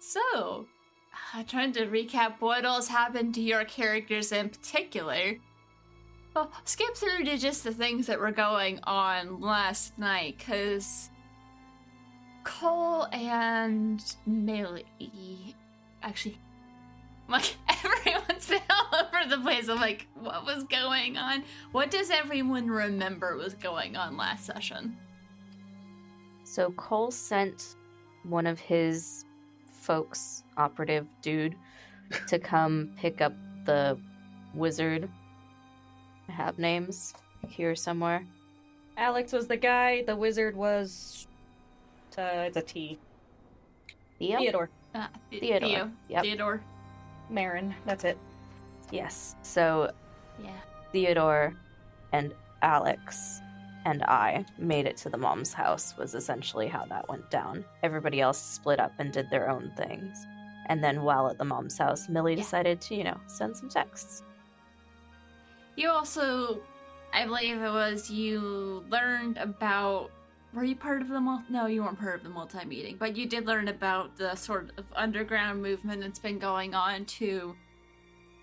So, trying to recap what else happened to your characters in particular. Well, skip through to just the things that were going on last night, because Cole and Millie, actually, like, everyone's been all over the place. I'm like, what was going on? What does everyone remember was going on last session? So Cole sent one of his folks, operative dude, to come pick up the wizard. I have names here somewhere. Alex was the guy, the wizard was... it's a T. Theodore. Theodore. Yep. Theodore. Marin, that's it. Yes. So, yeah. Theodore and Alex and I made it to the mom's house was essentially how that went down. Everybody else split up and did their own things. And then while at the mom's house, Millie decided to, send some texts. You also, I believe it was, you learned about... Were you part of the No, you weren't part of the Multae meeting, but you did learn about the sort of underground movement that's been going on to,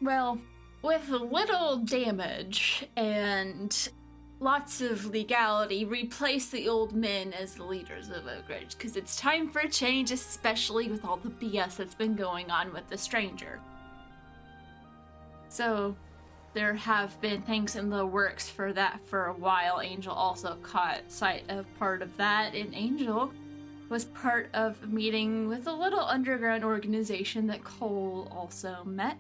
well, with little damage and lots of legality, replace the old men as the leaders of Oak Ridge, because it's time for a change, especially with all the BS that's been going on with the stranger. So, there have been things in the works for that for a while. Angel also caught sight of part of that, and Angel was part of a meeting with a little underground organization that Cole also met,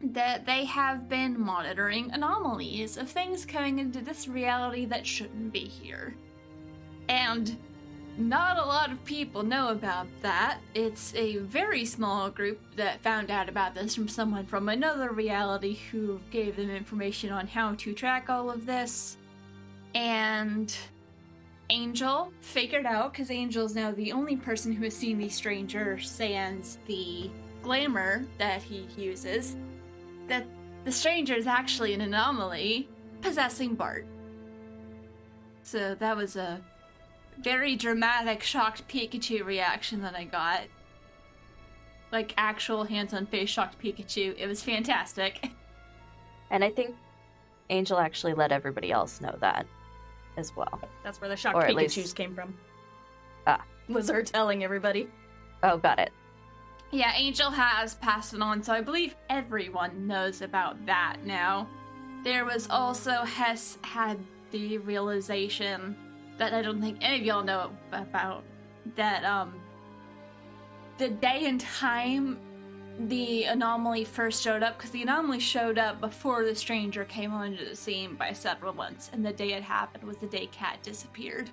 that they have been monitoring anomalies of things coming into this reality that shouldn't be here. And not a lot of people know about that. It's a very small group that found out about this from someone from another reality who gave them information on how to track all of this. And Angel figured out, because Angel's now the only person who has seen the stranger sans the glamour that he uses, that the stranger is actually an anomaly possessing Bart. So that was a very dramatic, shocked Pikachu reaction that I got. Like, actual hands-on-face shocked Pikachu. It was fantastic. And I think Angel actually let everybody else know that as well. That's where the shocked Pikachus came from. Was her telling everybody. Oh, got it. Yeah, Angel has passed it on, so I believe everyone knows about that now. There was also, Hess had the realization that I don't think any of y'all know about, that the day and time the anomaly first showed up, because the anomaly showed up before the stranger came onto the scene by several months, and the day it happened was the day Cat disappeared.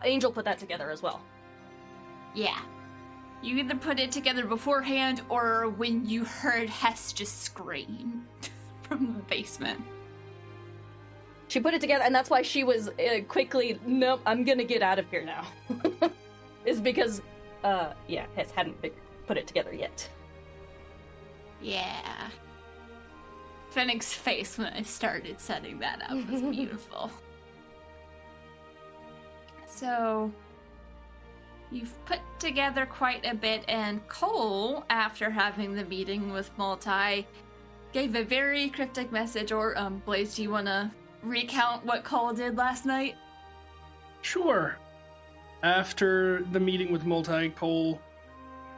Angel put that together as well. Yeah. You either put it together beforehand, or when you heard Hess just scream from the basement. She put it together, and that's why she was quickly, nope, I'm gonna get out of here now. Is because, Hess hadn't put it together yet. Yeah. Fennec's face when I started setting that up was beautiful. So, you've put together quite a bit, and Cole, after having the meeting with Multae, gave a very cryptic message, or, Blaze, do you want to recount what Cole did last night? Sure. After the meeting with Multae, Cole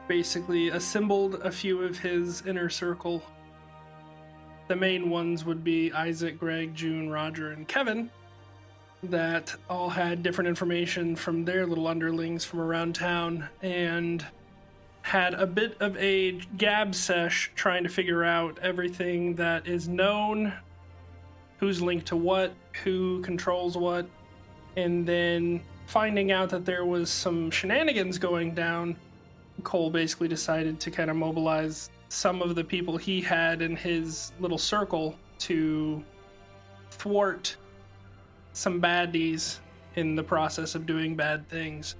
basically assembled a few of his inner circle. The main ones would be Isaac, Greg, June, Roger, and Kevin, that all had different information from their little underlings from around town, and had a bit of a gab sesh trying to figure out everything that is known, who's linked to what, who controls what, and then finding out that there was some shenanigans going down. Cole basically decided to kind of mobilize some of the people he had in his little circle to thwart some baddies in the process of doing bad things.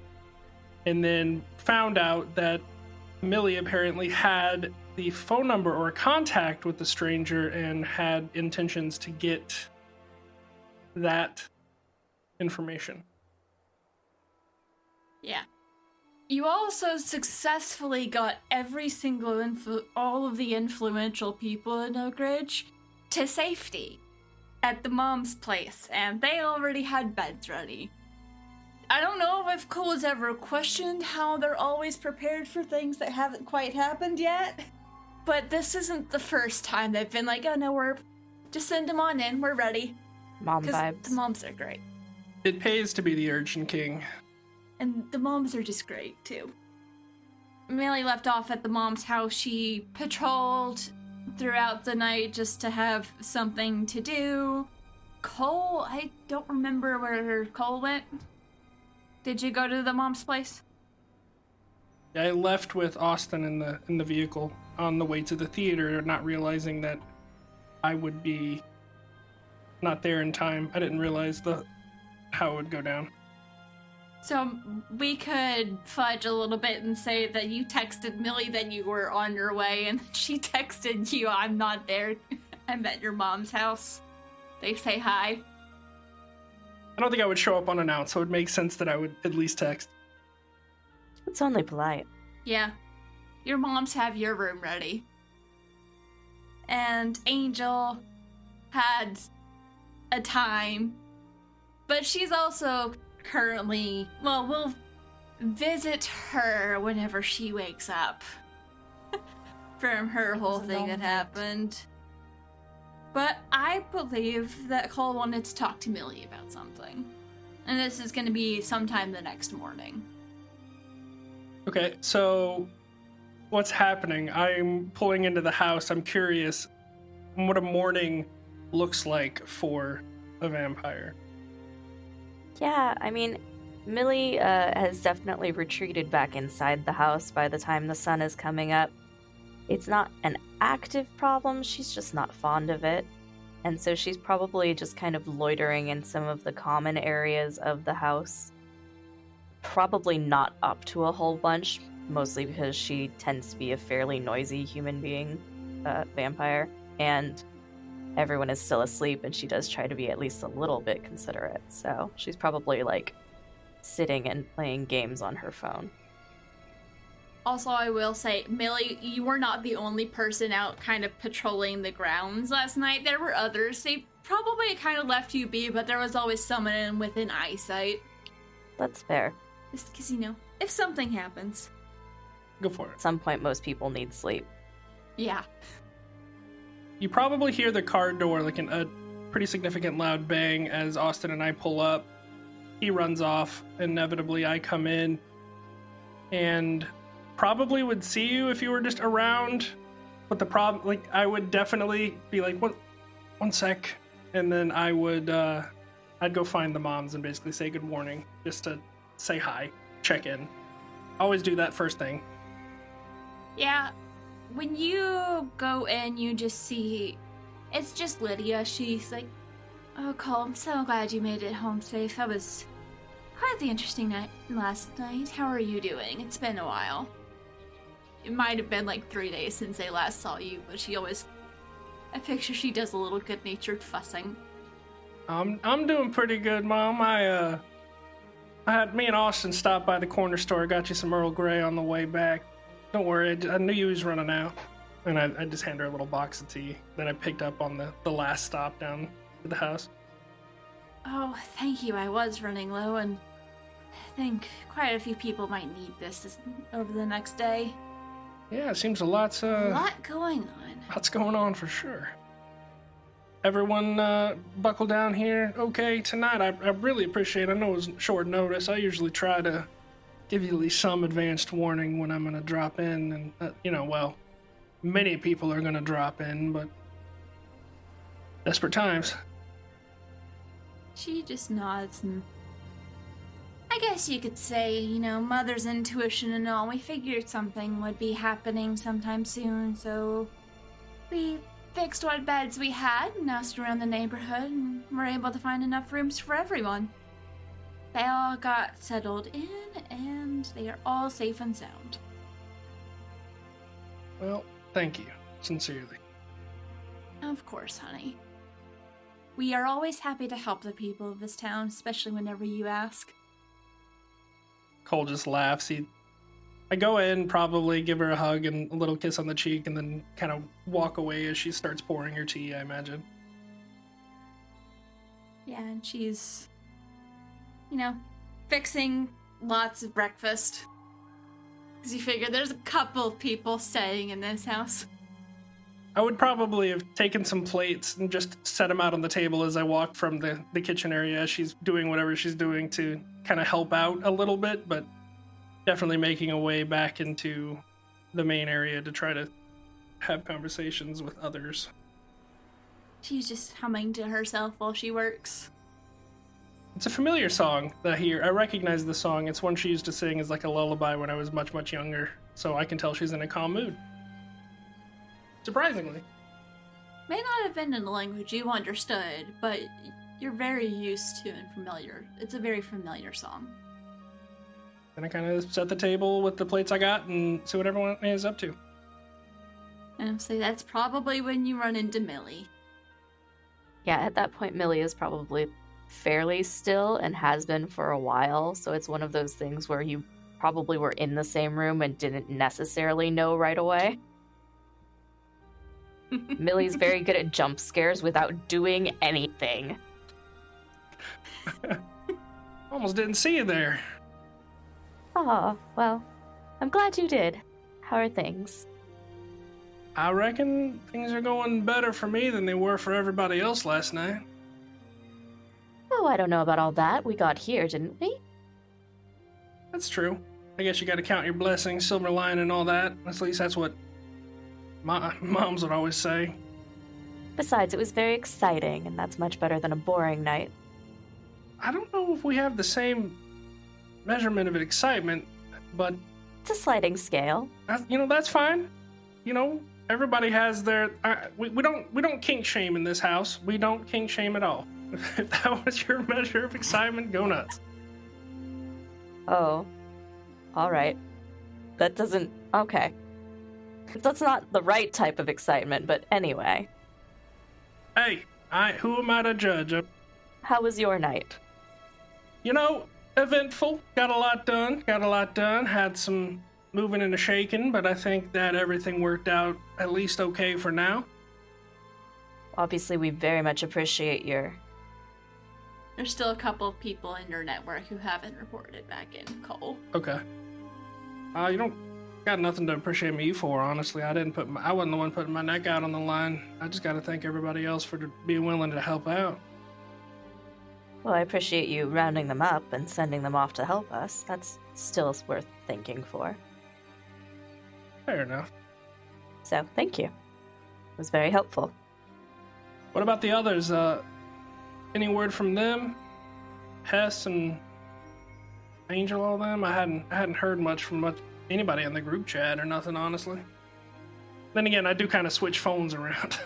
And then found out that Millie apparently had the phone number or contact with the stranger and had intentions to get that information. Yeah. You also successfully got every single all of the influential people in Oak Ridge to safety at the mom's place, and they already had beds ready. I don't know if Cole has ever questioned how they're always prepared for things that haven't quite happened yet, but this isn't the first time they've been like, oh no, we're just send them on in, we're ready. Mom 'Cause vibes. the moms are great. It pays to be the Urchin King. And the moms are just great, too. Millie left off at the mom's house. She patrolled throughout the night just to have something to do. Cole, I don't remember where Cole went. Did you go to the mom's place? I left with Austin in the vehicle on the way to the theater, not realizing that I would be not there in time. I didn't realize how it would go down. So we could fudge a little bit and say that you texted Millie that you were on your way, and she texted you, I'm not there. I'm at your mom's house. They say hi. I don't think I would show up unannounced, so it would make sense that I would at least text. It's only polite. Yeah. Your moms have your room ready. And Angel had a time, but she's also currently, well, we'll visit her whenever she wakes up from her whole thing that happened. But I believe that Cole wanted to talk to Millie about something. And this is going to be sometime the next morning. Okay, so what's happening? I'm pulling into the house. I'm curious what a morning looks like for a vampire. Yeah, I mean, Millie has definitely retreated back inside the house by the time the sun is coming up. It's not an active problem, she's just not fond of it. And so she's probably just kind of loitering in some of the common areas of the house. Probably not up to a whole bunch, mostly because she tends to be a fairly noisy human being vampire. And everyone is still asleep, and she does try to be at least a little bit considerate. So she's probably, like, sitting and playing games on her phone. Also, I will say, Millie, you were not the only person out kind of patrolling the grounds last night. There were others. They probably kind of left you be, but there was always someone within eyesight. That's fair. Just because, you know, if something happens. Go for it. At some point, most people need sleep. Yeah. You probably hear the car door, like a pretty significant loud bang as Austin and I pull up. He runs off. Inevitably, I come in and probably would see you if you were just around. But the problem, like, I would definitely be like, one sec. And then I would, I'd go find the moms and basically say good morning, just to say hi, check in. Always do that first thing. Yeah. When you go in, you just see, it's just Lydia. She's like, oh, Cole, I'm so glad you made it home safe. That was quite the interesting night last night. How are you doing? It's been a while. It might have been like 3 days since they last saw you, but I picture she does a little good-natured fussing. I'm doing pretty good, Mom. I had me and Austin stop by the corner store. Got you some Earl Grey on the way back. Don't worry, I knew you was running out. And I just hand her a little box of tea that I picked up on the last stop down to the house. Oh, thank you. I was running low, and I think quite a few people might need this over the next day. Yeah, it seems a lot going on. Lots going on for sure. Everyone buckle down here okay tonight. I really appreciate it. I know it was short notice. I usually try to give you at least some advanced warning when I'm going to drop in. And, many people are going to drop in, but desperate times. She just nods, and I guess you could say, mother's intuition and all. We figured something would be happening sometime soon, so we fixed what beds we had and asked around the neighborhood, and were able to find enough rooms for everyone. They all got settled in, and they are all safe and sound. Well, thank you. Sincerely. Of course, honey. We are always happy to help the people of this town, especially whenever you ask. Cole just laughs. I go in, probably give her a hug and a little kiss on the cheek, and then kind of walk away as she starts pouring her tea, I imagine. Yeah, and she's, fixing lots of breakfast. Because you figure there's a couple of people staying in this house. I would probably have taken some plates and just set them out on the table as I walk from the kitchen area as she's doing whatever she's doing to kind of help out a little bit, but definitely making a way back into the main area to try to have conversations with others. She's just humming to herself while she works. It's a familiar song that I hear. I recognize the song. It's one she used to sing as like a lullaby when I was much, much younger, so I can tell she's in a calm mood. Surprisingly. May not have been in a language you understood, but you're very used to and familiar. It's a very familiar song. Then I kind of set the table with the plates I got and see what everyone is up to. And so that's probably when you run into Millie. Yeah, at that point, Millie is probably fairly still and has been for a while, so it's one of those things where you probably were in the same room and didn't necessarily know right away. Millie's very good at jump scares without doing anything. Almost didn't see you there. Oh, well, I'm glad you did. How are things? I reckon things are going better for me than they were for everybody else last night. Oh, I don't know about all that. We got here, didn't we? That's true. I guess you gotta count your blessings, silver lining, and all that. At least that's what my moms would always say. Besides, it was very exciting, and that's much better than a boring night. I don't know if we have the same measurement of excitement, but It's a sliding scale. that's fine. Everybody has their. We don't kink shame in this house. We don't kink shame at all. If that was your measure of excitement, go nuts. Oh. Alright. That doesn't... Okay. That's not the right type of excitement, but anyway. Hey, who am I to judge? How was your night? Eventful. Got a lot done. Had some moving and a shaking, but I think that everything worked out at least okay for now. Obviously, we very much appreciate your... There's still a couple of people in your network who haven't reported back in, Cole. Okay. You don't got nothing to appreciate me for, honestly. I wasn't the one putting my neck out on the line. I just got to thank everybody else for being willing to help out. Well, I appreciate you rounding them up and sending them off to help us. That's still worth thanking for. Fair enough. So, thank you. It was very helpful. What about the others? Any word from them? Hess and Angel, all them? I hadn't heard much from anybody in the group chat or nothing, honestly. Then again, I do kind of switch phones around.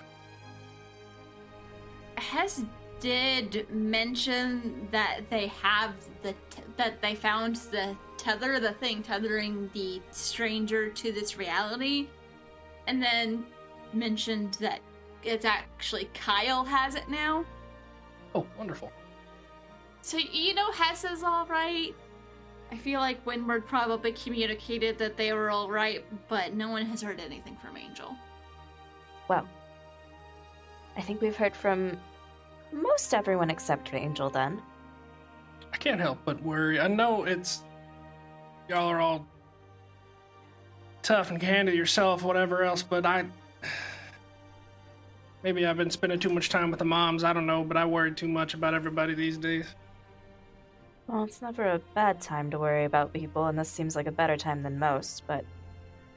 Hess did mention that they have that they found the thing tethering the stranger to this reality, and then mentioned that it's actually Kyle has it now. Oh, wonderful. So Hess is all right. I feel like Windward probably communicated that they were all right, but no one has heard anything from Angel. Well, I think we've heard from most everyone except for Angel then. I can't help but worry. I know y'all are all tough and can handle yourself, whatever else, but maybe I've been spending too much time with the moms, I don't know, but I worry too much about everybody these days. Well, it's never a bad time to worry about people, and this seems like a better time than most, but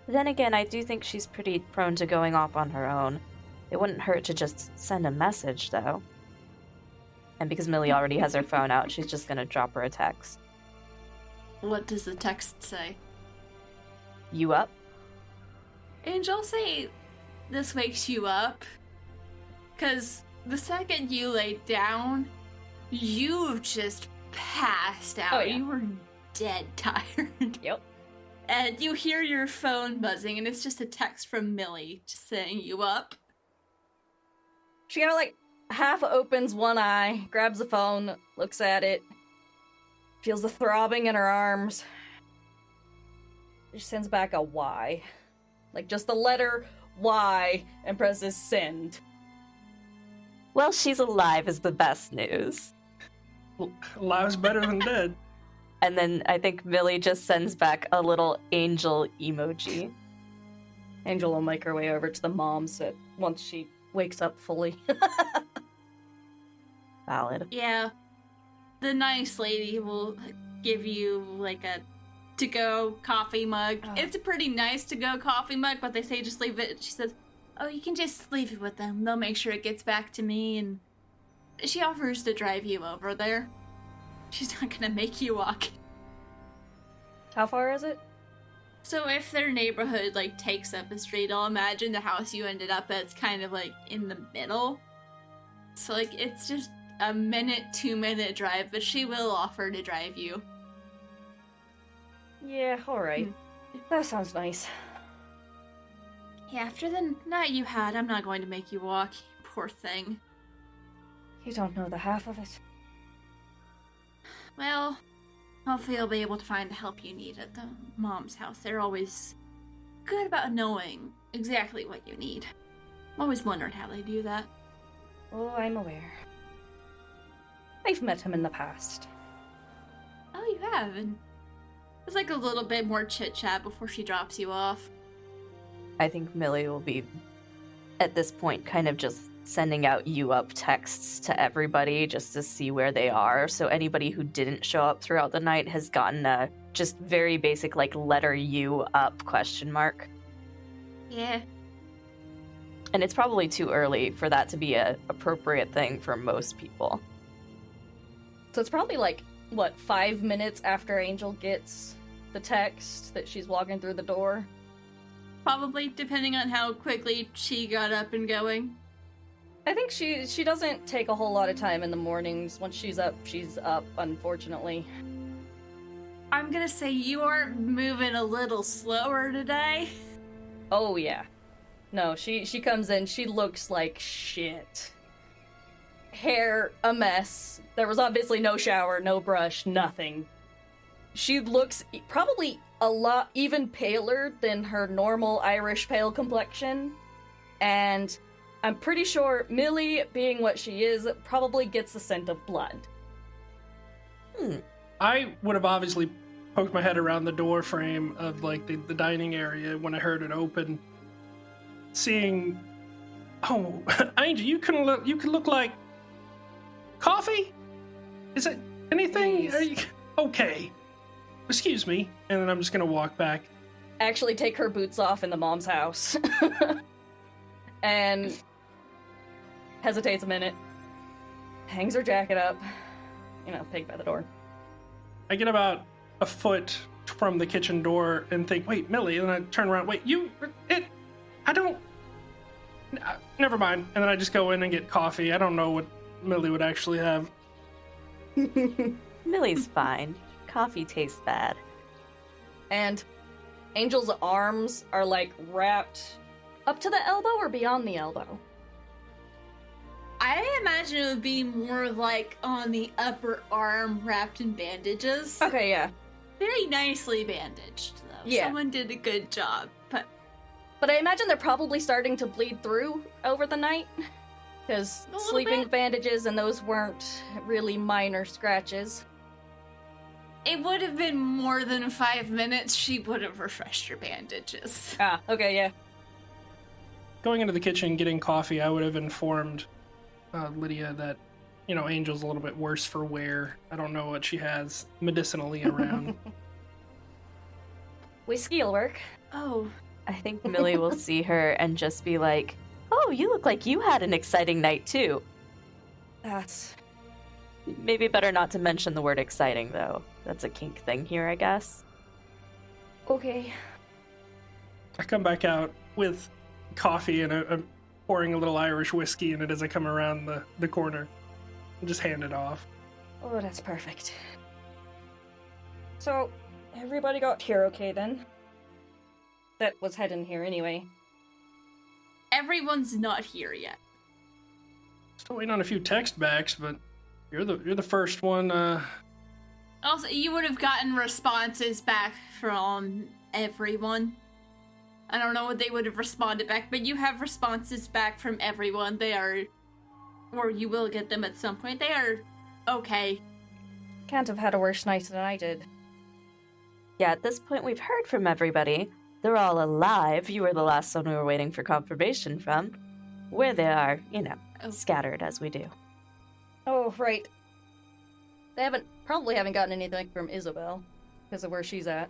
then again, I do think she's pretty prone to going off on her own. It wouldn't hurt to just send a message, though. And because Millie already has her phone out, she's just gonna drop her a text. What does the text say? You up? Angel, say this wakes you up. 'Cause the second you laid down, you've just passed out. Oh, yeah. You were dead tired. Yep. And you hear your phone buzzing, and it's just a text from Millie just saying you up. She kind of half opens one eye, grabs the phone, looks at it, feels the throbbing in her arms. sends back a Y. Like, just the letter Y and presses send. Well, she's alive is the best news. Alive's better than dead. And then I think Millie just sends back a little angel emoji. Angel will make her way over to the mom's once she wakes up fully. Valid. Yeah. The nice lady will give you like a to-go coffee mug. Oh. It's a pretty nice to-go coffee mug, but they say just leave it. She says, oh, you can just leave it with them. They'll make sure it gets back to me, and she offers to drive you over there. She's not gonna make you walk. How far is it? So if their neighborhood, like, takes up a street, I'll imagine the house you ended up at's kind of, like, in the middle. So, like, it's just a 2-minute drive, but she will offer to drive you. Yeah, alright. That sounds nice. Yeah, after the night you had, I'm not going to make you walk. Poor thing. You don't know the half of it. Well, hopefully you'll be able to find the help you need at the mom's house. They're always good about knowing exactly what you need. Always wondered how they do that. Oh, I'm aware. I've met him in the past. Oh, you have, and it's like a little bit more chit-chat before she drops you off. I think Millie will be, at this point, kind of just sending out you up texts to everybody just to see where they are. So anybody who didn't show up throughout the night has gotten a just very basic, like, letter U up ? Yeah. And it's probably too early for that to be a appropriate thing for most people. So it's probably like, 5 minutes after Angel gets the text that she's walking through the door? Probably, depending on how quickly she got up and going. I think she doesn't take a whole lot of time in the mornings. Once she's up, unfortunately. I'm gonna say you are moving a little slower today. Oh, yeah. No, she comes in, she looks like shit. Hair, a mess. There was obviously no shower, no brush, nothing. She looks probably a lot even paler than her normal Irish pale complexion. And I'm pretty sure Millie, being what she is, probably gets the scent of blood. I would have obviously poked my head around the door frame of, like, the dining area when I heard it open. Seeing, oh, Angel, you can look like coffee? Is it anything? Please. Are you okay? Excuse me. And then I'm just gonna walk back. Actually take her boots off in the mom's house. And hesitates a minute. Hangs her jacket up. Peek by the door. I get about a foot from the kitchen door and think, wait, Millie, and then I turn around, wait, never mind. And then I just go in and get coffee. I don't know what Millie would actually have. Millie's fine. Coffee tastes bad. And Angel's arms are, like, wrapped up to the elbow or beyond the elbow? I imagine it would be more like on the upper arm wrapped in bandages. Okay, yeah. Very nicely bandaged, though. Yeah. Someone did a good job, but But I imagine they're probably starting to bleed through over the night. Because A little sleeping bit. bandages and those weren't really minor scratches. it would have been more than 5 minutes. She would have refreshed your bandages. Ah, okay, yeah. Going into the kitchen, getting coffee, I would have informed Lydia that, Angel's a little bit worse for wear. I don't know what she has medicinally around. Whiskey'll work. Oh, I think Millie will see her and just be like, oh, you look like you had an exciting night too. That's... Maybe better not to mention the word exciting, though. That's a kink thing here, I guess. okay. I come back out with coffee and I'm pouring a little Irish whiskey in it as I come around the corner and just hand it off. Oh, that's perfect. So, everybody got here okay then? That was heading here anyway. everyone's not here yet. Still waiting on a few text backs, but you're the first one. Also, you would have gotten responses back from everyone. I don't know what they would have responded back, but you have responses back from everyone. They are, or you will get them at some point. They are okay. Can't have had a worse night than I did. Yeah, at this point we've heard from everybody. They're all alive. You were the last one we were waiting for confirmation from. Where they are, scattered as we do. Oh, right. They probably haven't gotten anything from Isabel because of where she's at.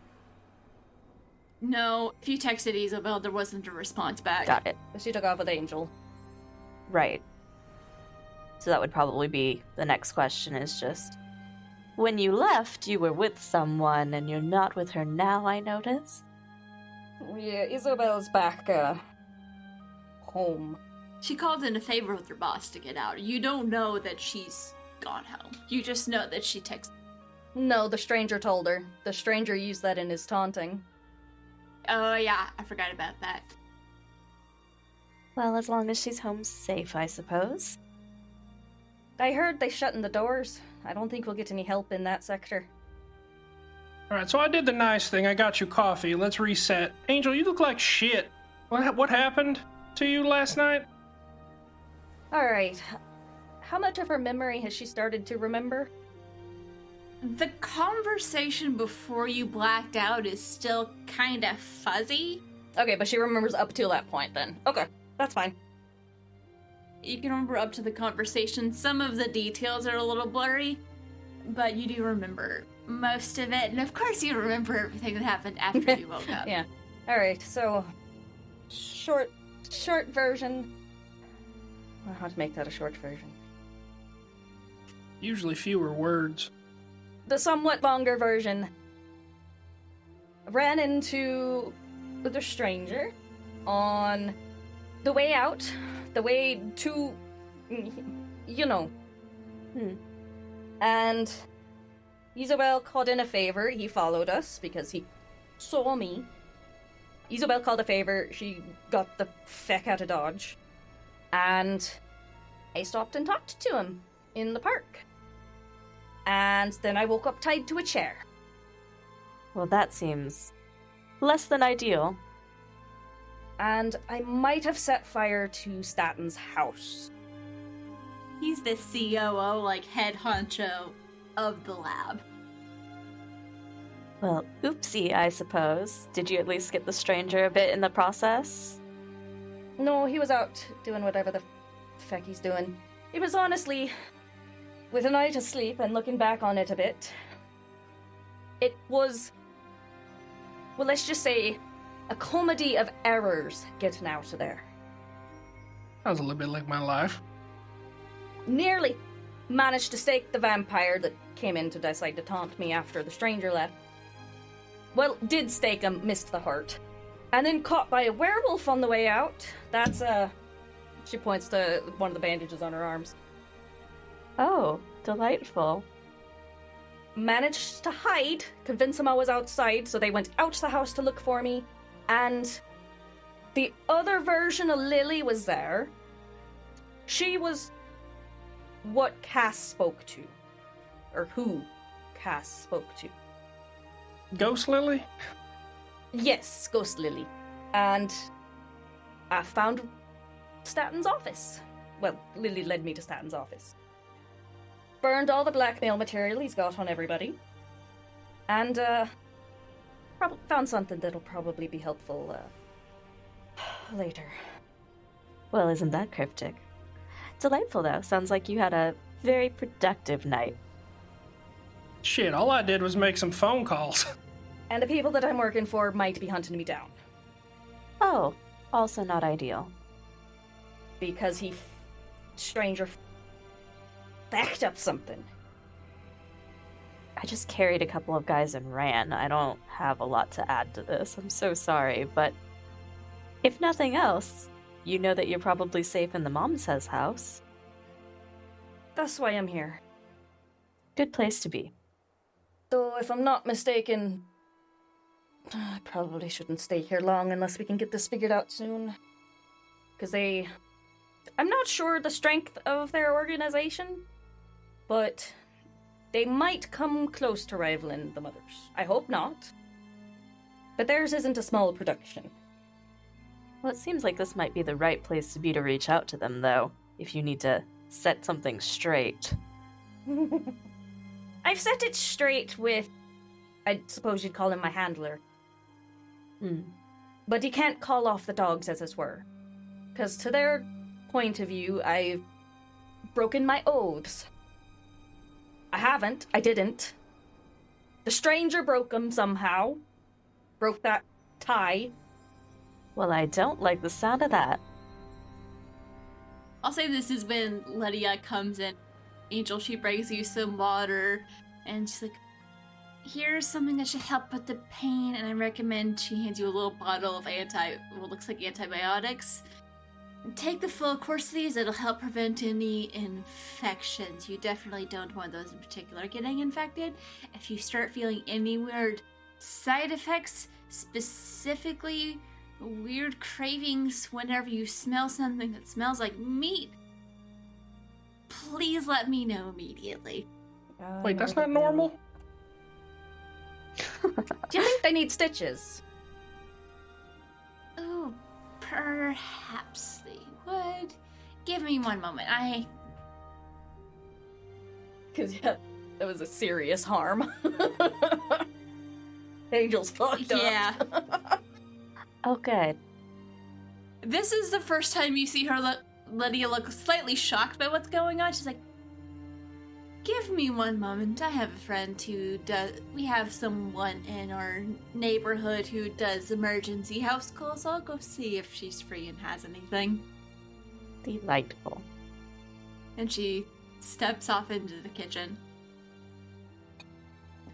No, if you texted Isabel, there wasn't a response back. Got it. But she took off with Angel. Right. So that would probably be the next question is just, when you left, you were with someone and you're not with her now, I notice? Yeah, Isabel's back, home. She called in a favor with her boss to get out. You don't know that she's gone home. You just know that she texted. No, the stranger told her. The stranger used that in his taunting. Oh, yeah, I forgot about that. Well, as long as she's home safe, I suppose. I heard they shutting the doors. I don't think we'll get any help in that sector. Alright, so I did the nice thing. I got you coffee. Let's reset. Angel, you look like shit. What happened to you last night? Alright. How much of her memory has she started to remember? The conversation before you blacked out is still kind of fuzzy. Okay, but she remembers up till that point then. Okay, that's fine. You can remember up to the conversation. Some of the details are a little blurry, but you do remember most of it. And of course you remember everything that happened after you woke up. Yeah. Alright, so short version. I'll have to make that a short version. Usually fewer words. The somewhat longer version. Ran into the stranger on the way out, the way to, And Isabel called in a favor. He followed us because he saw me. Isabel called a favor. She got the feck out of Dodge. And I stopped and talked to him in the park. And then I woke up tied to a chair. Well, that seems less than ideal. And I might have set fire to Statton's house. He's the COO, head honcho of the lab. Well, oopsie, I suppose. Did you at least get the stranger a bit in the process? No, he was out doing whatever the feck he's doing. It was honestly, with an eye to sleep and looking back on it a bit, it was, well, let's just say, a comedy of errors getting out of there. Sounds a little bit like my life. Nearly managed to stake the vampire that came in to decide to taunt me after the stranger left. Well, did stake him, missed the heart. And then caught by a werewolf on the way out. That's, she points to one of the bandages on her arms. Oh, delightful. Managed to hide, convince them I was outside, so they went out the house to look for me. And the other version of Lily was there. She was what Cass spoke to. Or who Cass spoke to. Ghost Lily? Yes, Ghost Lily. And I found Statton's office. Well, Lily led me to Statton's office. Burned all the blackmail material he's got on everybody. And, found something that'll probably be helpful, later. Well, isn't that cryptic? Delightful, though. Sounds like you had a very productive night. Shit, all I did was make some phone calls. And the people that I'm working for might be hunting me down. Oh, also not ideal. Because stranger backed up something. I just carried a couple of guys and ran. I don't have a lot to add to this. I'm so sorry, but if nothing else, you know that you're probably safe in the Mom Says house. That's why I'm here. Good place to be. Though, if I'm not mistaken, I probably shouldn't stay here long unless we can get this figured out soon. Because I'm not sure the strength of their organization, but they might come close to rivaling the Mothers. I hope not. But theirs isn't a small production. Well, it seems like this might be the right place to be to reach out to them, though, if you need to set something straight. I've set it straight with, I suppose you'd call him my handler. But he can't call off the dogs, as it were. Because to their point of view, I've broken my oaths. I didn't. The stranger broke them somehow. Broke that tie. Well, I don't like the sound of that. I'll say this is when Lydia comes in. Angel, she brings you some water, and she's like, here's something that should help with the pain, and I recommend she hands you a little bottle of what looks like antibiotics. And take the full course of these, it'll help prevent any infections. You definitely don't want those in particular getting infected. If you start feeling any weird side effects, specifically weird cravings whenever you smell something that smells like meat, please let me know immediately. Wait, that's not normal? Do you think they need stitches? Oh, perhaps they would. Give me one moment. Because, yeah, that was a serious harm. Angel's fucked up. Yeah. Oh, good. This is the first time you see her Lydia look slightly shocked by what's going on. She's like, give me one moment. I have a friend we have someone in our neighborhood who does emergency house calls, so I'll go see if she's free and has anything. Delightful. And she steps off into the kitchen.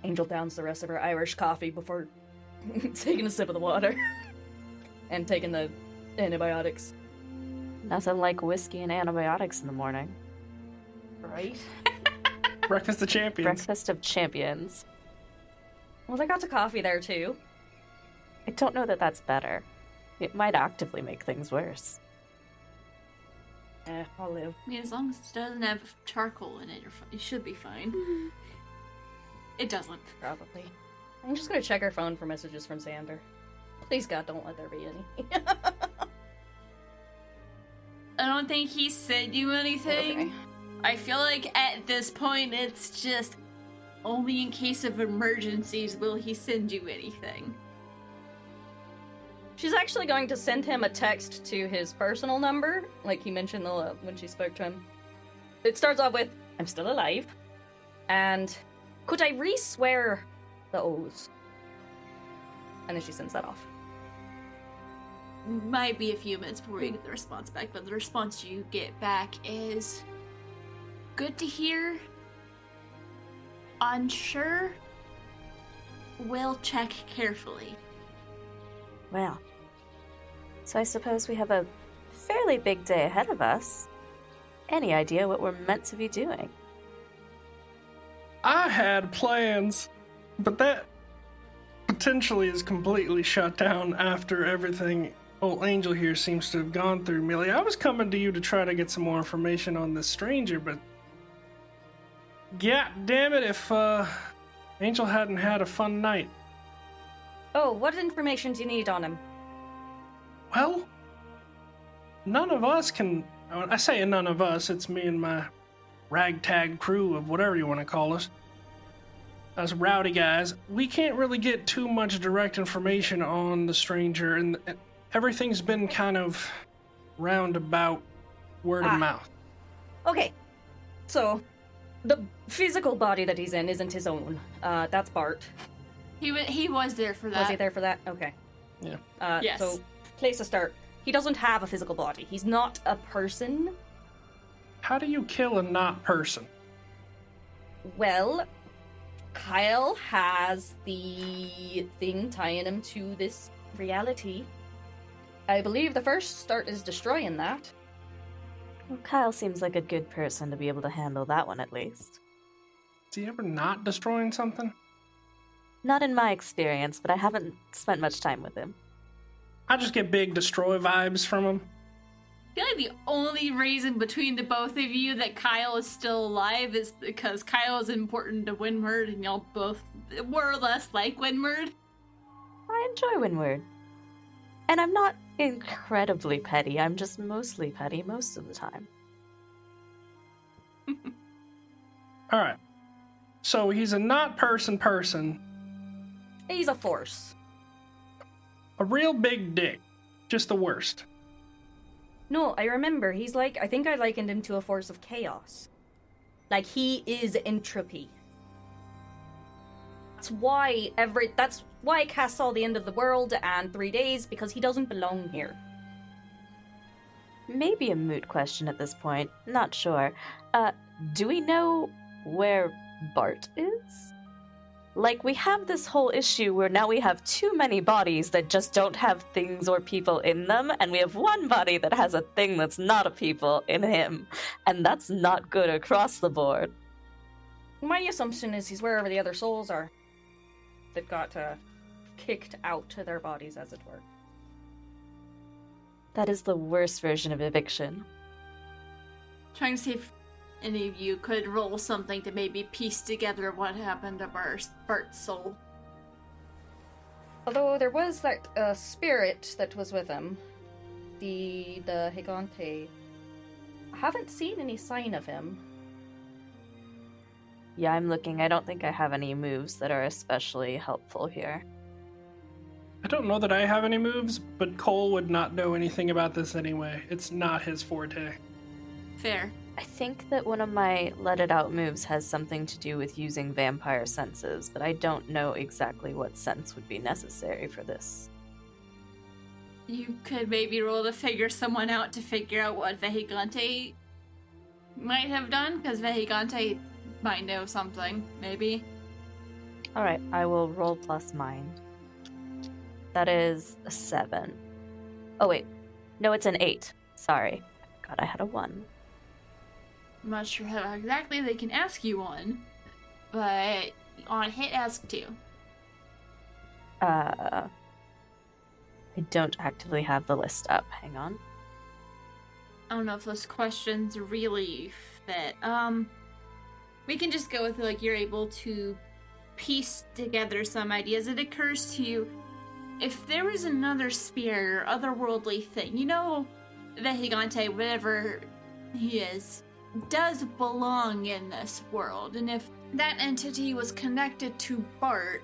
Angel downs the rest of her Irish coffee before taking a sip of the water. And taking the antibiotics. Nothing like whiskey and antibiotics in the morning. Right? Breakfast of champions. Breakfast of champions. Well, they got to coffee there, too. I don't know that that's better. It might actively make things worse. I'll live. I mean, as long as it doesn't have charcoal in it, it should be fine. It doesn't. Probably. I'm just gonna check her phone for messages from Xander. Please, God, don't let there be any. I don't think he sent you anything. Okay. I feel like at this point it's just only in case of emergencies will he send you anything. She's actually going to send him a text to his personal number, like he mentioned when she spoke to him. It starts off with, I'm still alive, and could I re-swear the oaths? And then she sends that off. Might be a few minutes before you get the response back, but the response you get back is good to hear. Unsure. We'll check carefully. Well, so I suppose we have a fairly big day ahead of us. Any idea what we're meant to be doing? I had plans, but that potentially is completely shut down after everything old Angel here seems to have gone through. Millie, I was coming to you to try to get some more information on this stranger, but god damn it if Angel hadn't had a fun night. Oh, what information do you need on him? Well, none of us can... I say none of us, it's me and my ragtag crew of whatever you want to call us. Us rowdy guys. We can't really get too much direct information on the stranger, and everything's been kind of roundabout word of mouth. Okay, so the physical body that he's in isn't his own. That's Bart. He was there for that. Was he there for that? Okay. Yeah. Yes. So, place to start. He doesn't have a physical body. He's not a person. How do you kill a not person? Well, Kyle has the thing tying him to this reality. I believe the first start is destroying that. Well, Kyle seems like a good person to be able to handle that one at least. Is he ever not destroying something? Not in my experience, but I haven't spent much time with him. I just get big destroy vibes from him. I feel like the only reason between the both of you that Kyle is still alive is because Kyle is important to Windward and y'all both more or less like Windward. I enjoy Windward. And I'm not incredibly petty, I'm just mostly petty most of the time. Alright. So he's a not person. He's a force. A real big dick. Just the worst. No, I remember. He's like, I think I likened him to a force of chaos. Like, he is entropy. That's why I cast all the end of the world and 3 days, because he doesn't belong here. Maybe a moot question at this point, not sure. Do we know where Bart is? Like, we have this whole issue where now we have too many bodies that just don't have things or people in them, and we have one body that has a thing that's not a people in him, and that's not good across the board. My assumption is he's wherever the other souls are. They've got kicked out to their bodies, as it were. That is the worst version of eviction. Trying to see if any of you could roll something to maybe piece together what happened to Bart's soul. Although there was that spirit that was with him, the Gigante. I haven't seen any sign of him. Yeah, I'm looking. I don't think I have any moves that are especially helpful here. I don't know that I have any moves, but Cole would not know anything about this anyway. It's not his forte. Fair. I think that one of my Let It Out moves has something to do with using vampire senses, but I don't know exactly what sense would be necessary for this. You could maybe roll to figure someone out to figure out what Vehigante might have done, because Vehigante might know something, maybe. Alright, I will roll plus mind. That is a 7. Oh wait, no, it's an 8. Sorry. God, I had a 1. I'm not sure how exactly they can ask you one, but on hit, ask 2. I don't actively have the list up. Hang on. I don't know if those questions really fit. We can just go with, like, you're able to piece together some ideas. It occurs to you, if there was another spirit or otherworldly thing, you know, Vehigante, whatever he is, does belong in this world. And if that entity was connected to Bart,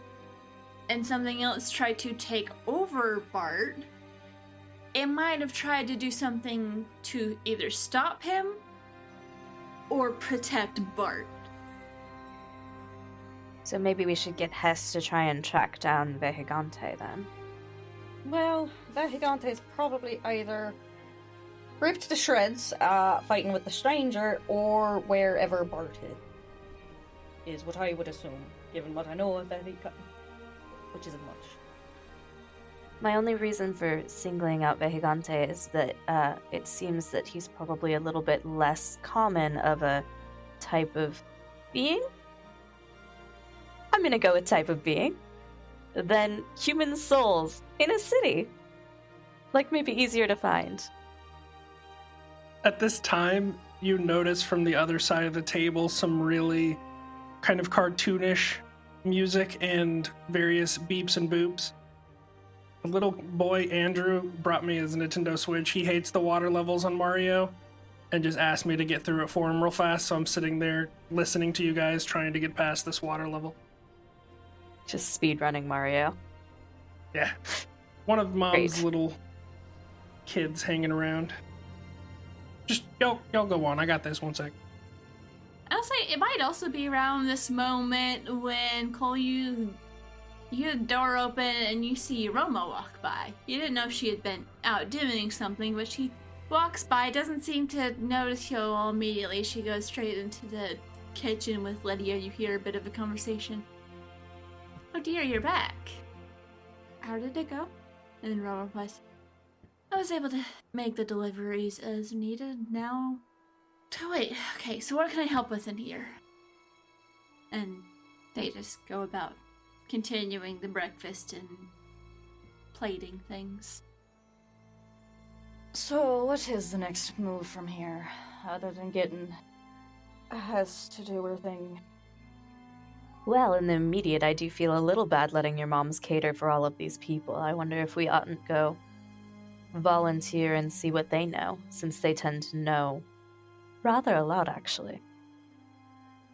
and something else tried to take over Bart, it might have tried to do something to either stop him or protect Bart. So maybe we should get Hess to try and track down Vehigante then. Well, the Gigante is probably either ripped to shreds, fighting with the stranger, or wherever Bart is what I would assume, given what I know of Vehigante, which isn't much. My only reason for singling out Vehigante is that it seems that he's probably a little bit less common of a type of being? I'm gonna go with type of being. Than human souls in a city. Like, maybe easier to find. At this time, you notice from the other side of the table some really kind of cartoonish music and various beeps and boops. The little boy, Andrew, brought me his Nintendo Switch. He hates the water levels on Mario and just asked me to get through it for him real fast, so I'm sitting there listening to you guys trying to get past this water level. Just speedrunning Mario. Yeah. One of Mom's Great. little kids hanging around. Just, y'all go on. I got this. 1 sec. I'll say it might also be around this moment when, Cole, you hear the door open and you see Roma walk by. You didn't know she had been out doing something, but she walks by, doesn't seem to notice you all immediately. She goes straight into the kitchen with Lydia. You hear a bit of a conversation. Oh dear, you're back. How did it go? And then Roma replies, I was able to make the deliveries as needed. Now... Oh, wait, okay, so what can I help with in here? And they just go about continuing the breakfast and plating things. So, what is the next move from here, other than getting Hess to do her thing? Well, in the immediate, I do feel a little bad letting your moms cater for all of these people. I wonder if we oughtn't go volunteer and see what they know, since they tend to know rather a lot, actually.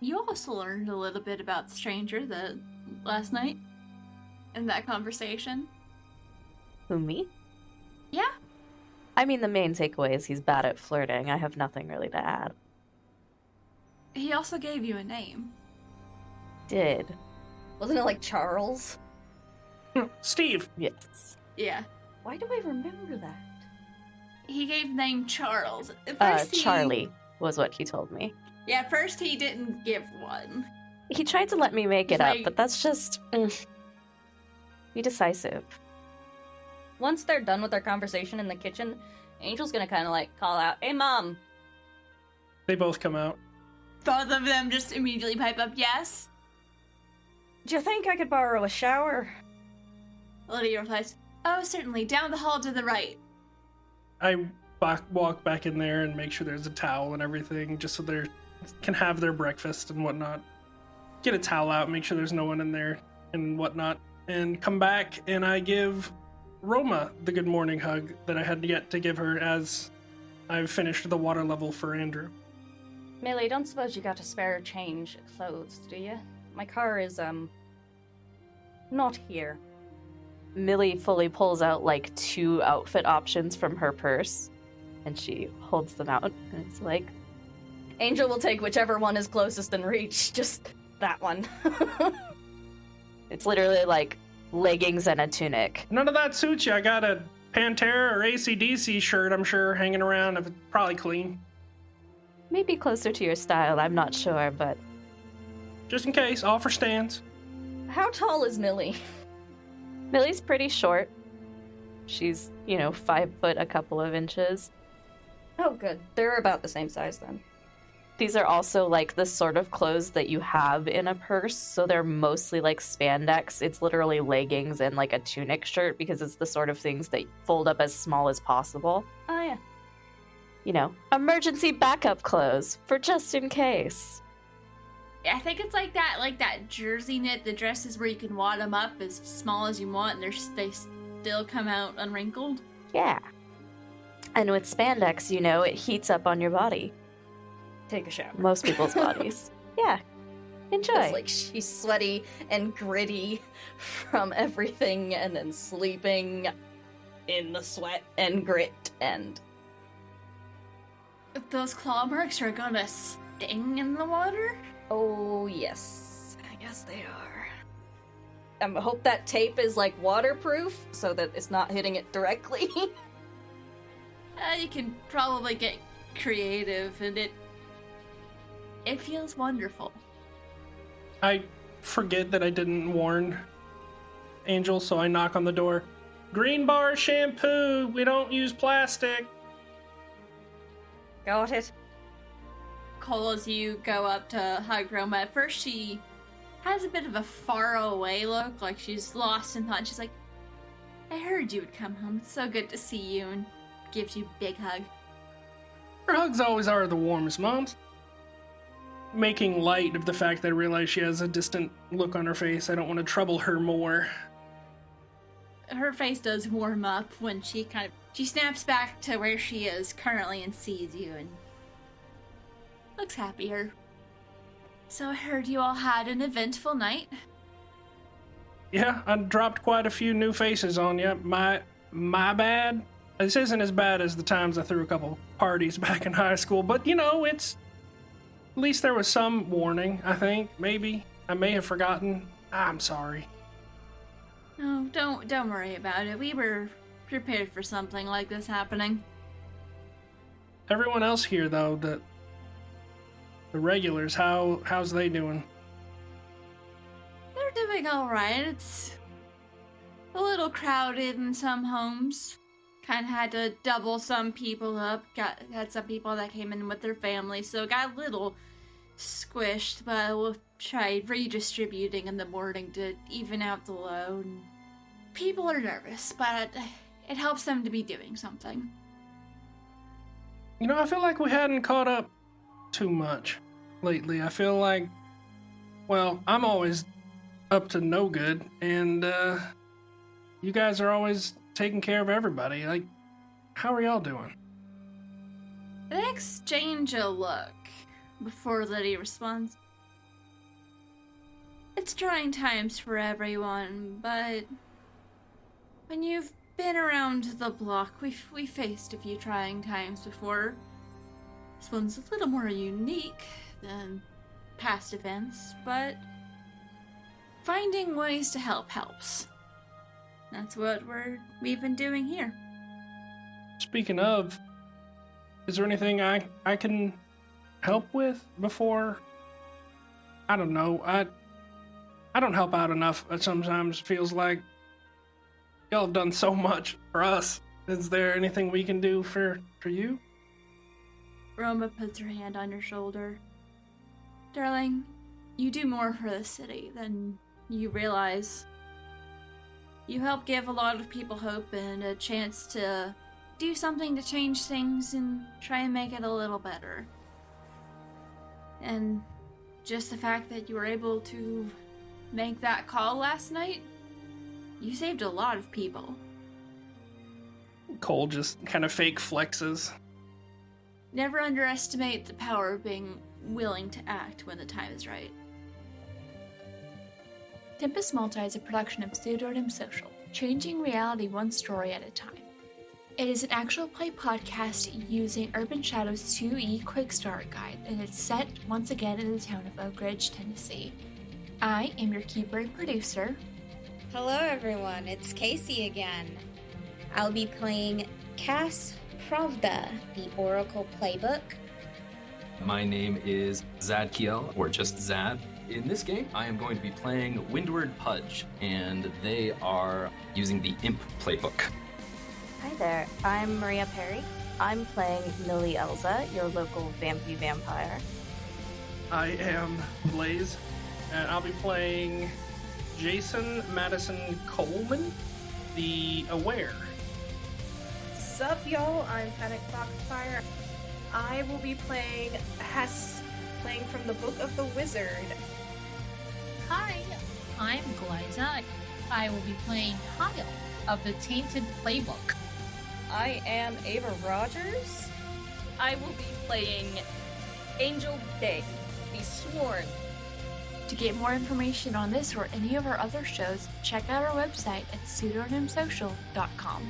You also learned a little bit about the stranger last night in that conversation. Who, me? Yeah. I mean, the main takeaway is he's bad at flirting. I have nothing really to add. He also gave you a name. Did. Wasn't it like Charles? Steve. Yes. Yeah. Why do I remember that? He gave name Charles. First Charlie was what he told me. Yeah, first he didn't give one. He tried to let me make it up, Like- but that's just... be decisive. Once they're done with their conversation in the kitchen, Angel's gonna kind of like call out, "Hey, Mom!" They both come out. Both of them just immediately pipe up, yes. Do you think I could borrow a shower? Lydia replies, oh, certainly, down the hall to the right. I walk back in there and make sure there's a towel and everything, just so they can have their breakfast and whatnot. Get a towel out, make sure there's no one in there and whatnot, and come back and I give Roma the good morning hug that I had yet to give her as I've finished the water level for Andrew. Millie, don't suppose you got a spare change of clothes, do you? My car is, not here. Millie fully pulls out like 2 outfit options from her purse, and she holds them out, and it's like, Angel will take whichever one is closest in reach, just that one. it's literally like leggings and a tunic. None of that suits you. I got a Pantera or AC/DC shirt, I'm sure, hanging around. It's probably clean. Maybe closer to your style, I'm not sure, but Just in case, offer stands. How tall is Millie? Millie's pretty short. She's, 5 foot a couple of inches. Oh, good. They're about the same size then. These are also like the sort of clothes that you have in a purse, so they're mostly like spandex. It's literally leggings and like a tunic shirt because it's the sort of things that fold up as small as possible. Oh, yeah. Emergency backup clothes for just in case. I think it's like that jersey knit, the dresses where you can wad them up as small as you want and they still come out unwrinkled. Yeah. And with spandex, it heats up on your body. Take a shower. Most people's bodies. Yeah. Enjoy. It's like she's sweaty and gritty from everything and then sleeping in the sweat and grit and... Those claw marks are gonna sting in the water? Oh, yes. I guess they are. I hope that tape is, waterproof so that it's not hitting it directly. You can probably get creative, and it feels wonderful. I forget that I didn't warn Angel, so I knock on the door. Green bar shampoo, we don't use plastic. Got it. Cole, as you go up to hug Roma, at first she has a bit of a far away look, like she's lost in thought. She's like, I heard you would come home. It's so good to see you, and gives you a big hug. Her hugs always are the warmest, Moms. Making light of the fact that I realize she has a distant look on her face. I don't want to trouble her more. Her face does warm up when she snaps back to where she is currently and sees you and looks happier. So I heard you all had an eventful night. Yeah, I dropped quite a few new faces on you. My bad. This isn't as bad as the times I threw a couple parties back in high school, but it's... At least there was some warning, I think. Maybe. I may have forgotten. I'm sorry. No, don't worry about it. We were prepared for something like this happening. Everyone else here, though, the regulars, how's they doing? They're doing alright. It's a little crowded in some homes. Kind of had to double some people up. Had some people that came in with their families, so it got a little squished, but we'll try redistributing in the morning to even out the load. People are nervous, but it helps them to be doing something. I feel like we hadn't caught up too much lately. I feel like Well, I'm always up to no good, and you guys are always taking care of everybody. Like, how are y'all doing? They exchange a look before Liddy responds. It's trying times for everyone, but when you've been around the block, we faced a few trying times before. This one's a little more unique than past events, but finding ways to help helps. That's what we've been doing here. Speaking of, is there anything I can help with before? I don't know. I don't help out enough. It sometimes feels like y'all have done so much for us. Is there anything we can do for you? Roma puts her hand on your shoulder. Darling, you do more for the city than you realize. You help give a lot of people hope and a chance to do something to change things and try and make it a little better. And just the fact that you were able to make that call last night, you saved a lot of people. Cole just kind of fake flexes. Never underestimate the power of being willing to act when the time is right. Tempus Multae is a production of Pseudonym Social, changing reality one story at a time. It is an actual play podcast using Urban Shadow's 2E Quick Start Guide, and it's set once again in the town of Oak Ridge, Tennessee. I am your keeper and producer. Hello everyone, it's Casey again. I'll be playing Cass Pravda, the Oracle Playbook. My name is Zadkiel, or just Zad. In this game, I am going to be playing Windward Pudge, and they are using the Imp playbook. Hi there, I'm Maria Perry. I'm playing Millie Elza, your local vampy vampire. I am Blaze, and I'll be playing Jason Madison Coleman, the Aware. Sup, y'all? I'm Panic Foxfire. I will be playing Hess, playing from the Book of the Wizard. Hi, I'm Glyza. I will be playing Kyle of the Tainted Playbook. I am Ava Rogers. I will be playing Angel Day, the Sworn. To get more information on this or any of our other shows, check out our website at pseudonymsocial.com.